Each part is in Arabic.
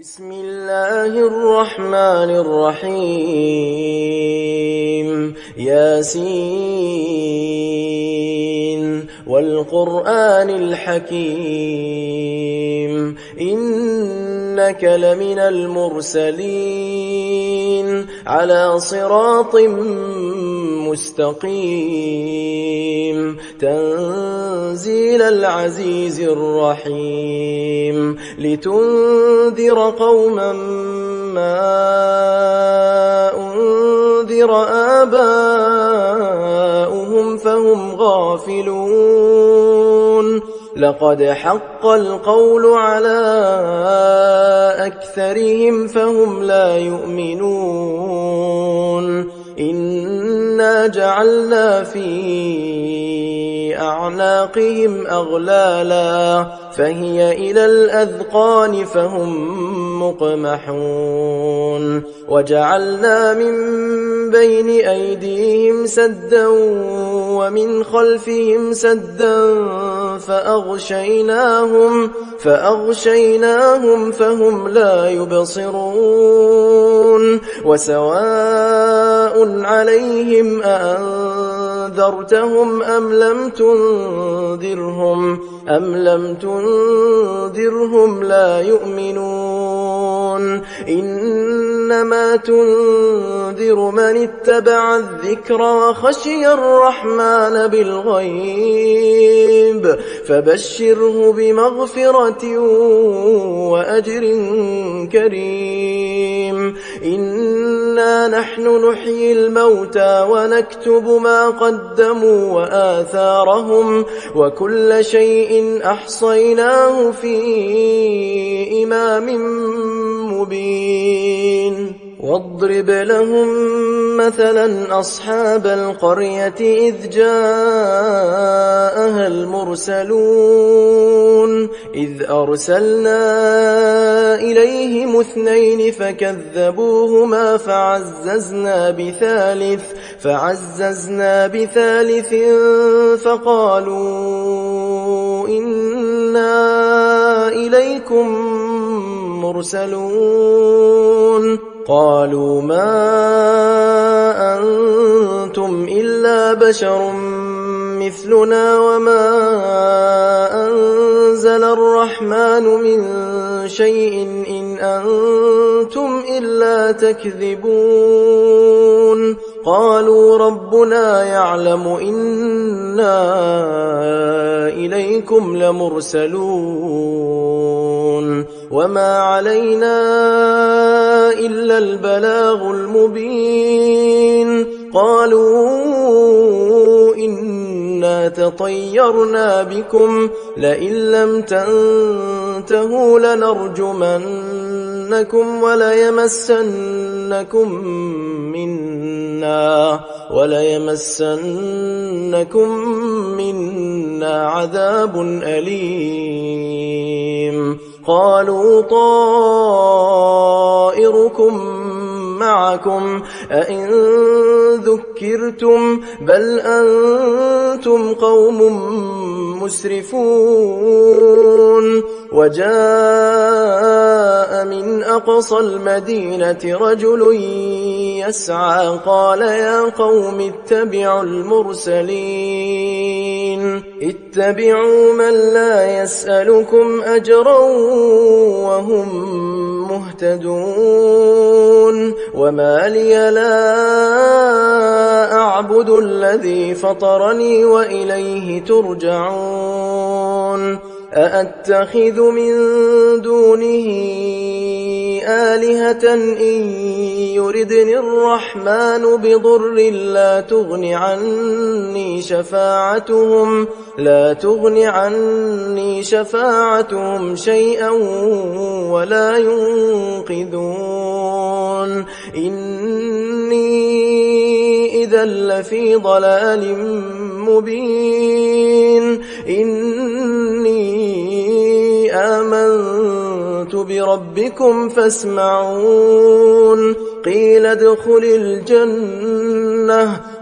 بسم الله الرحمن الرحيم ياسين والقرآن الحكيم إنك لمن المرسلين على صراط مستقيم تنزيل العزيز الرحيم لتنذر قوما ما أنذر آباؤهم فهم غافلون لقد حق القول على أكثرهم فهم لا يؤمنون إنا جعلنا في أعناقهم أغلالا فهي إلى الأذقان فهم مقمحون وجعلنا من بين أيديهم سدا ومن خلفهم سدا فأغشيناهم فهم لا يبصرون وسواء عليهم أأنذرتهم أم لم تنذرهم لا يؤمنون إنما تنذر من اتبع الذكر وخشي الرحمن بالغيب فبشره بمغفرة وأجر كريم إنا نحن نحيي الموتى ونكتب ما قدموا وآثارهم وكل شيء أحصيناه في إمام مبين واضرب لهم مثلا أصحاب القرية إذ جاءها المرسلون إذ أرسلنا إليهم 2 فكذبوهما فعززنا بثالث فقالوا إنا إليكم مرسلون قالوا ما أنتم إلا بشر مثلنا وما أنزل الرحمن من شيء إن أنتم إلا تكذبون قالوا ربنا يعلم إنا إليكم لمرسلون وما علينا إلا البلاغ المبين قالوا إنا تطيرنا بكم لئن لم تنتهوا لنرجمنكم وليمسنكم منا عذاب أليم قالوا طائركم معكم أئن ذكرتم بل أنتم قوم مسرفون وجاء من أقصى المدينة رجل يسعى قال يا قوم اتبعوا المرسلين اتبعوا من لا يسألكم أجرا وهم مهتدون وما لي لا أعبد الذي فطرني وإليه ترجعون أأتخذ من دونه آلهة إن يردني الرحمن بضر لا تغن عني شفاعتهم شيئا ولا ينقذون إني إذا لفي ضلال مبين إني آمنت بربكم فاسمعون قيل ادخل الجنة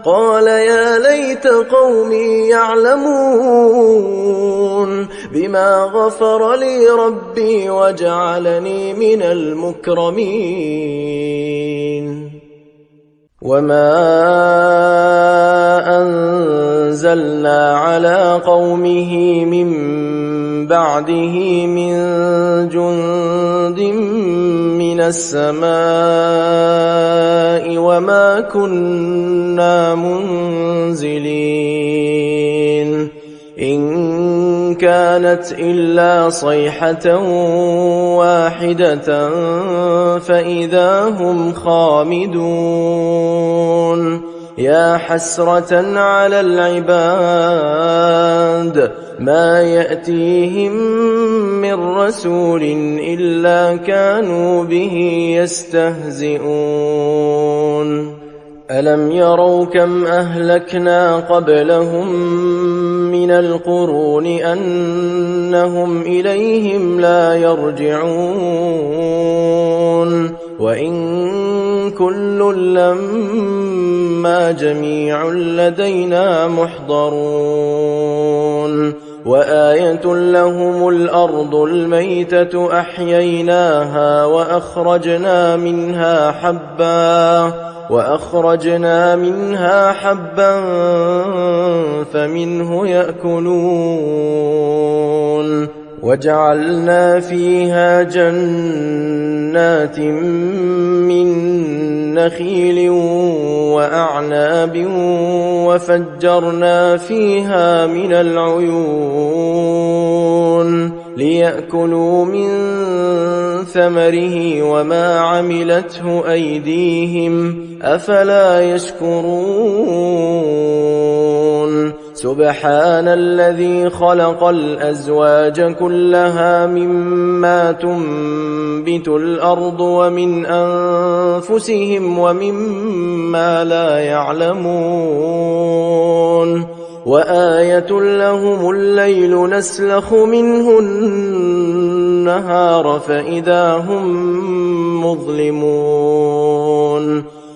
قال يا ليت قومي يعلمون بما غفر لي ربي وجعلني من المكرمين وما أنزلنا على قومه من بعده من جند من السماء وما كنا منزلين إن كانت إلا صيحة واحدة فإذا هم خامدون يا حسرة على العباد ما يأتيهم من رسول إلا كانوا به يستهزئون ألم يروا كم أهلكنا قبلهم من القرون أنهم إليهم لا يرجعون وإن كل لما جميع لدينا محضرون وآية لهم الأرض الميتة أحييناها وأخرجنا منها حبا فمنه يأكلون وجعلنا فيها جنات من نخيل وأعناب وفجرنا فيها من العيون ليأكلوا من ثمره وما عملته أيديهم أفلا يشكرون سبحان الذي خلق الأزواج كلها مما تنبت الأرض ومن أنفسهم ومما لا يعلمون وآية لهم الليل نسلخ منه النهار فإذا هم مظلمون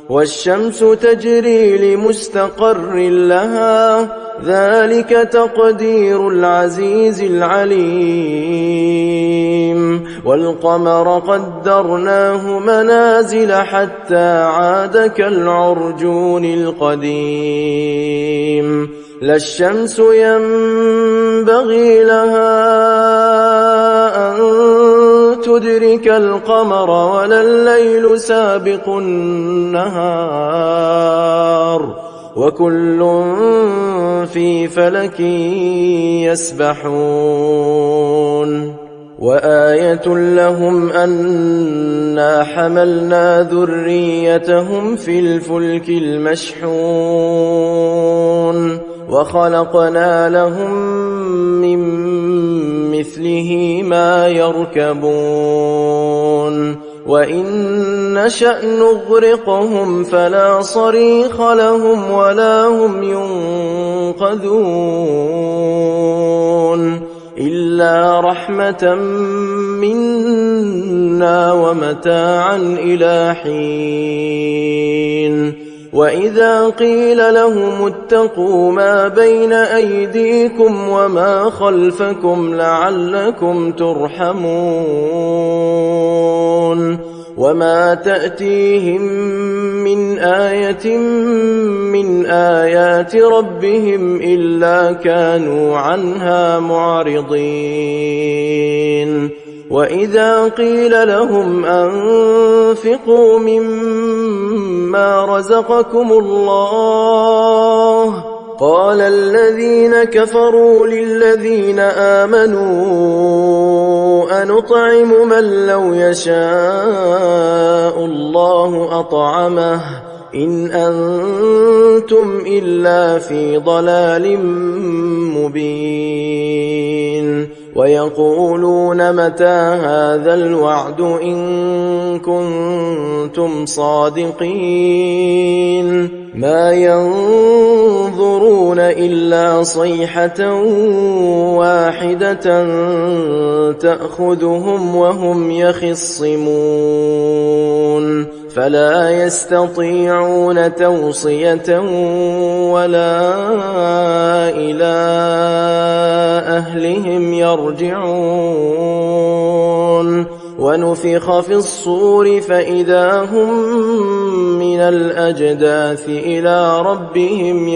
والشمس تجري لمستقر لها ذلك تقدير العزيز العليم والقمر قدرناه منازل حتى عاد كالعرجون القديم لا الشمس ينبغي لها أن تدرك القمر ولا الليل سابق النهار وكل في فلك يسبحون وآية لهم أنا حملنا ذريتهم في الفلك المشحون وخلقنا لهم من مثله ما يركبون وإن نشأ نغرقهم فلا صريخ لهم ولا هم ينقذون إلا رحمة منا ومتاعا إلى حين وإذا قيل لهم اتقوا ما بين أيديكم وما خلفكم لعلكم ترحمون وما تأتيهم من آية من آيات ربهم إلا كانوا عنها معرضين وإذا قيل لهم أنفقوا مما رزقكم الله قال الذين كفروا للذين آمنوا أنطعم من لو يشاء الله أطعمه إن أنتم إلا في ضلال مبين ويقولون متى هذا الوعد إن كنتم صادقين ما ينظرون إلا صيحة واحدة تأخذهم وهم يخصمون فلا يستطيعون توصية ولا إلى أهلهم يرجعون ونفخ في الصور فإذا هم من الأجداث إلى ربهم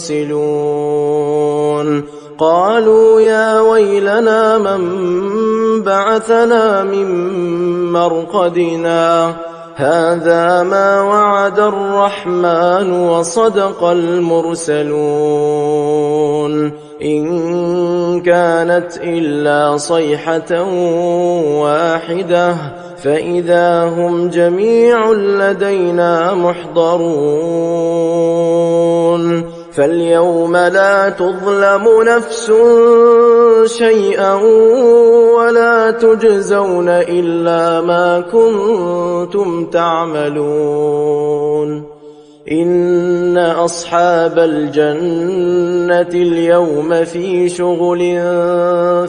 ينسلون قالوا يا ويلنا من بعثنا من مرقدنا هذا ما وعد الرحمن وصدق المرسلون إن كانت إلا صيحة واحدة فإذا هم جميع لدينا محضرون فاليوم لا تظلم نفس شيئا ولا تجزون إلا ما كنتم تعملون إن أصحاب الجنة اليوم في شغل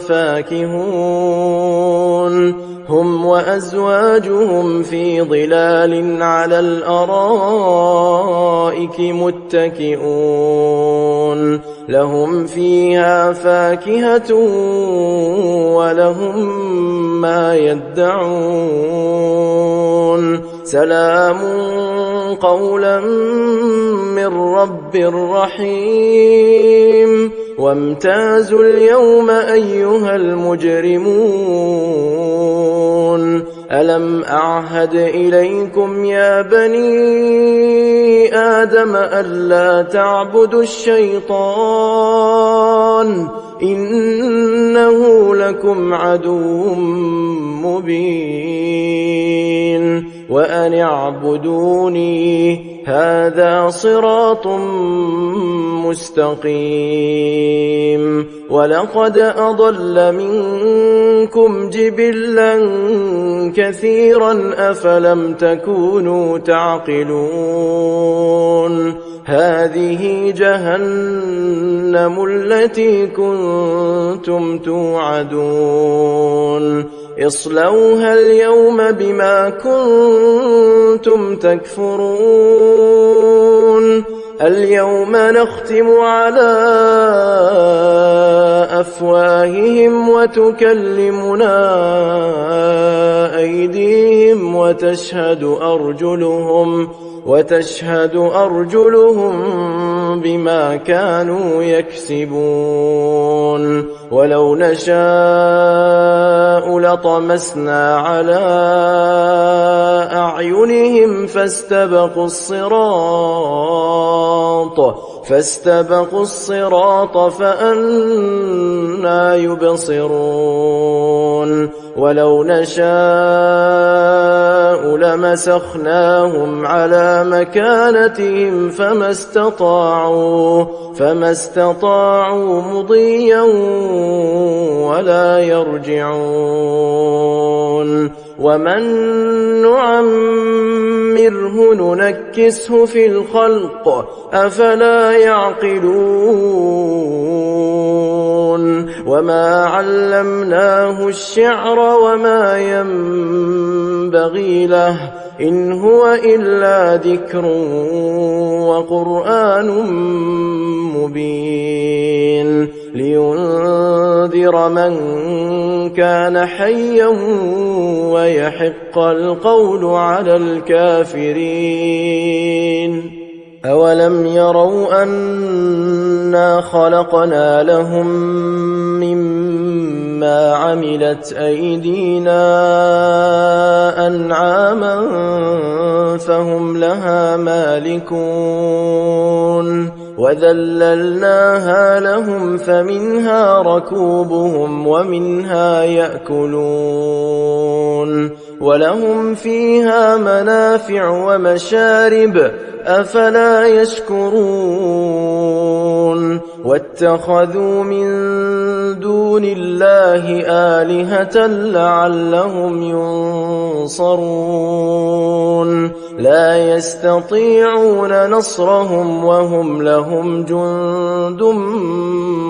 فاكهون هم وأزواجهم في ظلال على الأرائك متكئون لهم فيها فاكهة ولهم ما يدعون سلام قولا من رب رحيم وامتازوا اليوم أيها المجرمون ألم أعهد إليكم يا بني آدم ألا تعبدوا الشيطان إنه لكم عدو مبين وأن اعبدوني هذا صراط مستقيم ولقد أضل منكم جبلا كثيرا أفلم تكونوا تعقلون هذه جهنم التي كنتم توعدون اصلوها اليوم بما كنتم تكفرون اليوم نختم على أفواههم وتكلمنا أيديهم وتشهد أرجلهم بما كانوا يكسبون ولو نشاء لطمسنا على أعينهم فاستبقوا الصراط فأنى يبصرون ولو نشاء لمسخناهم على مكانتهم فما استطاعوا مضيا ولا يرجعون ومن نعمره ننكسه في الخلق أفلا يعقلون وما علمناه الشعر وما ينبغي له إن هو إلا ذكر وقرآن مبين لينذر من كان حيا ويحق القول على الكافرين أولم يروا أنا خلقنا لهم مما عملت أيدينا أنعاما فهم لها مالكون وذللناها لهم فمنها ركوبهم ومنها يأكلون ولهم فيها منافع ومشارب أفلا يشكرون واتخذوا من دون الله آلهة لعلهم ينصرون لا يستطيعون نصرهم وهم لهم جند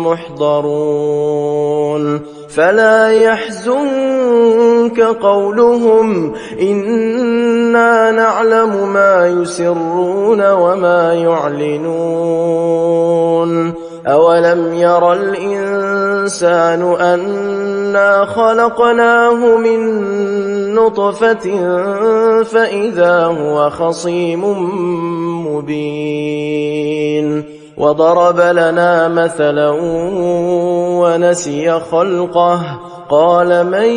محضرون فلا يحزنك قولهم إنا نعلم ما يسرون وما يعلنون أولم ير الإنسان أنا خلقناه من نطفة فإذا هو خصيم مبين وضرب لنا مثلا ونسي خلقه قال من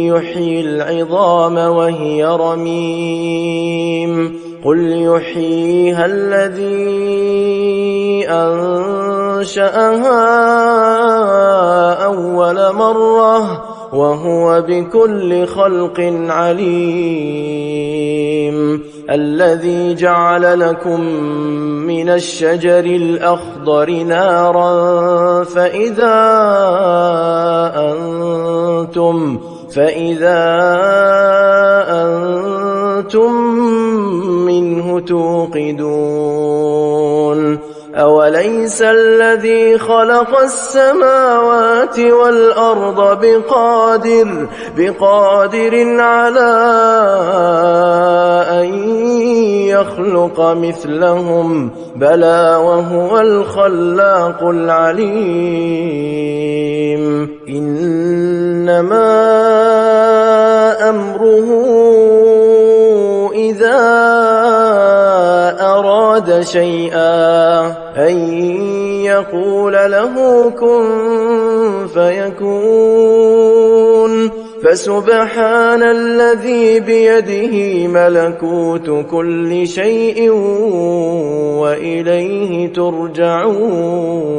يحيي العظام وهي رميم قل يحييها الذي أنشأها أول مرة وهو بكل خلق عليم الذي جعل لكم من الشجر الأخضر نارا فإذا أنتم منه توقدون أوليس الذي خلق السماوات والأرض بقادر على أن يخلق مثلهم بلى وهو الخلاق العليم إنما أمره إذا أراد شيئا أن يقول له كن فيكون فسبحان الذي بيده ملكوت كل شيء وإليه ترجعون